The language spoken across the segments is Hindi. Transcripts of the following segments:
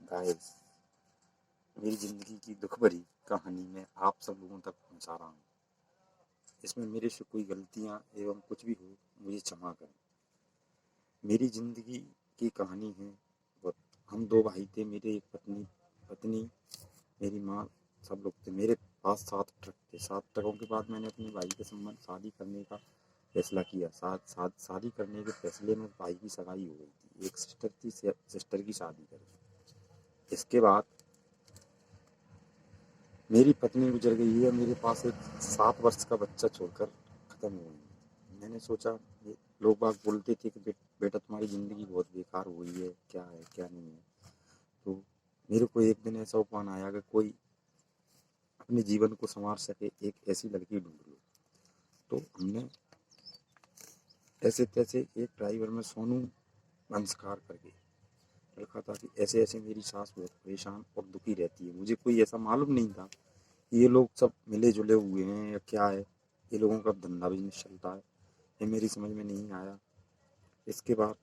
गाइस, मेरी ज़िंदगी की दुख भरी कहानी मैं आप सब लोगों तक पहुंचा रहा हूँ। इसमें मेरे से कोई गलतियाँ एवं कुछ भी हो मुझे क्षमा करें। मेरी ज़िंदगी की कहानी है। हम दो भाई थे, मेरे एक पत्नी, मेरी माँ, सब लोग थे। मेरे पास 7 ट्रक थे। 7 ट्रकों के बाद मैंने अपने भाई के संबंध शादी करने का फैसला किया। शादी करने के फैसले में भाई की सगाई हो गई थी। एक सिस्टर थी, सिस्टर की शादी करी। इसके बाद मेरी पत्नी गुजर गई है। मेरे पास एक 7 वर्ष का बच्चा छोड़कर खत्म हो गई। मैंने सोचा, ये लोग बाग बोलते थे कि बेटा तुम्हारी ज़िंदगी बहुत बेकार हुई है, क्या है क्या नहीं है। तो मेरे को एक दिन ऐसा उपमान आया कि कोई अपने जीवन को संवार सके, एक ऐसी लड़की ढूंढ लो। तो हमने ऐसे तैसे एक ड्राइवर में सोनू नमस्कार करके रखा था कि ऐसे ऐसे मेरी सास बहुत परेशान और दुखी रहती है। मुझे कोई ऐसा मालूम नहीं था कि ये लोग सब मिले जुले हुए हैं या क्या है। ये लोगों का धंधा बिजनेस चलता है, ये मेरी समझ में नहीं आया। इसके बाद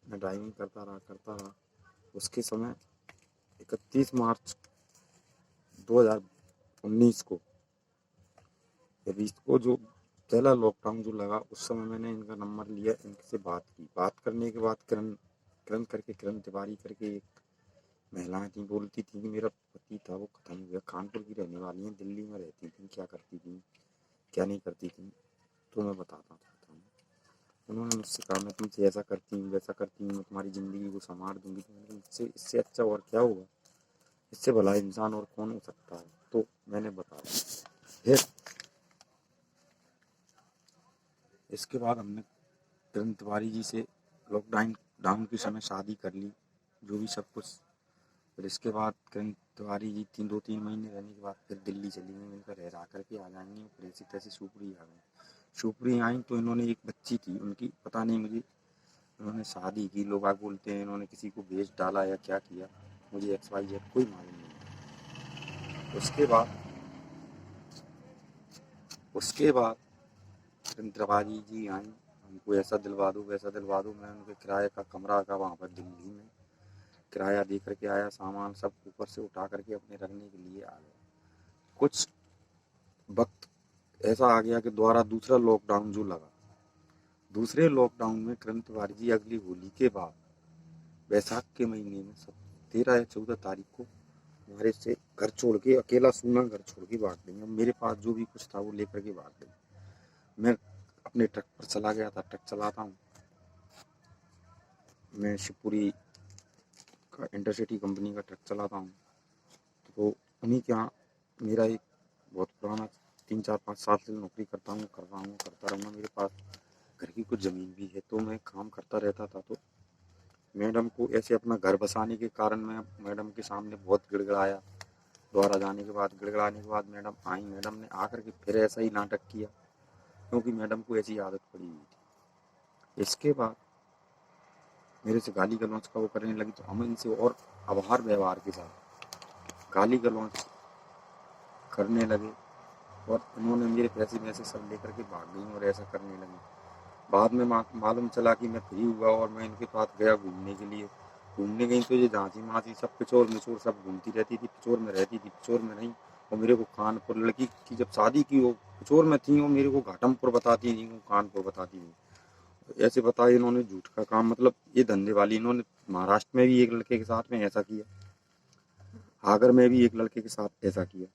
मैं ड्राइविंग करता रहा। उसके समय 31 मार्च 2019 को, जब इसको जो पहला लॉकडाउन जो लगा, उस समय मैंने इनका नंबर लिया, इनसे बात की। बात करने के बाद किरण तिवारी करके एक महिलाएं थी, बोलती थी कि मेरा पति था वो खत्म हो गया, कानपुर की रहने वाली हैं, दिल्ली में रहती थी, क्या करती थी क्या नहीं करती थी। तो मैं बताता चाहता हूँ। उन्होंने मुझसे कहा, मैं तुमसे ऐसा करती हूँ वैसा करती हूँ, मैं तुम्हारी ज़िंदगी को संवार दूंगी। तो मैंने कहा, इससे अच्छा और क्या होगा, इससे भला इंसान और कौन हो सकता है। तो मैंने बताया। फिर इसके बाद हमने किरण तिवारी जी से लॉकडाउन के समय शादी कर ली, जो भी सब कुछ। फिर इसके बाद किरण तिवारी जी 2-3 महीने रहने के बाद फिर दिल्ली चली गई। मैंने कहा रह करके आ जाएंगी। फिर इसी तरह से सुपरी आ गई। सुपरी आई तो इन्होंने एक बच्ची थी उनकी, पता नहीं मुझे, उन्होंने शादी की। लोग आग बोलते हैं इन्होंने किसी को बेच डाला या क्या किया, मुझे XYZ कोई मालूम नहीं। उसके बाद किरण तिवारी जी आई, हमको ऐसा दिलवा दो वैसा दिलवा दो। मैं उनके किराए का कमरा का वहाँ पर दिल्ली में किराया दे करके आया, सामान सब ऊपर से उठा करके अपने रखने के लिए आ गया। कुछ वक्त ऐसा आ गया कि दोबारा दूसरा लॉकडाउन जो लगा, दूसरे लॉकडाउन में किरण तिवारी जी अगली होली के बाद बैसाख के महीने में 13 या 14 तारीख को हमारे से घर छोड़ के, अकेला सूना घर छोड़ के भाग गई। अब मेरे पास जो भी कुछ था वो लेकर के भाग गई। मैं अपने ट्रक पर चला गया था, ट्रक चलाता हूँ मैं, शिवपुरी का इंटरसिटी कंपनी का ट्रक चलाता हूँ। तो उन्हीं के यहाँ मेरा एक बहुत पुराना 3-4-5 साल से नौकरी करता रहूँगा। मेरे पास घर की कुछ ज़मीन भी है, तो मैं काम करता रहता था। तो मैडम को ऐसे अपना घर बसाने के कारण मैं मैडम के सामने बहुत गिड़गिड़ाया। दोबारा जाने के बाद, गिड़गिड़ाने के बाद मैडम आई। मैडम ने आकर के फिर ऐसा ही नाटक किया, क्योंकि मैडम को ऐसी आदत पड़ी हुई थी। इसके बाद मेरे से गाली गलौज का वो करने लगी, तो हम इनसे और आभार व्यवहार के साथ गाली गलौज करने लगे। और उन्होंने मेरे पैसे वैसे सब लेकर के भाग गई और ऐसा करने लगी। बाद में मालूम चला कि मैं फ्री हुआ और मैं इनके पास गया घूमने के लिए। घूमने गई तो ये झांसी मासी सब पिचोर मिचोर सब घूमती रहती थी, पिचोर में रहती थी, पिचोर में नहीं। और मेरे को कानपुर, लड़की की जब शादी की वो पिचोर में थी, वो मेरे को घाटमपुर बताती थी, वो कानपुर बताती थी। ऐसे बताया इन्होंने, झूठ का काम, मतलब ये धंधे वाली। इन्होंने महाराष्ट्र में भी एक लड़के के साथ में ऐसा किया, आगर में भी एक लड़के के साथ ऐसा किया।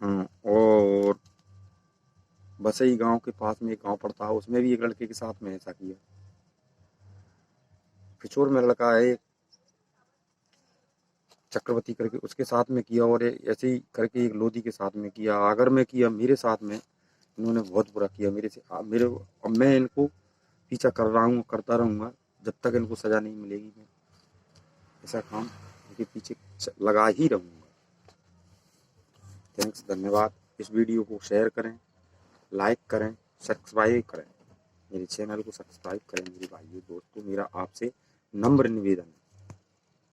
हाँ, और बसई गांव के पास में एक गांव पड़ता है, उसमें भी एक लड़के के साथ में ऐसा किया। पिछोर में लड़का है एक चक्रवर्ती करके, उसके साथ में किया। और ऐसे ही करके एक लोधी के साथ में किया, आगर में किया। मेरे साथ में इन्होंने बहुत बुरा किया मेरे से। अब मैं इनको पीछा कर रहा हूँ, करता रहूँगा जब तक इनको सज़ा नहीं मिलेगी। मैं ऐसा काम इनके पीछे लगा ही रहूँगा। थैंक्स, धन्यवाद। इस वीडियो को शेयर करें, लाइक करें, सब्सक्राइब करें। मेरे चैनल को सब्सक्राइब करें मेरे भाइयों दोस्तों, मेरा आपसे नम्र निवेदन है।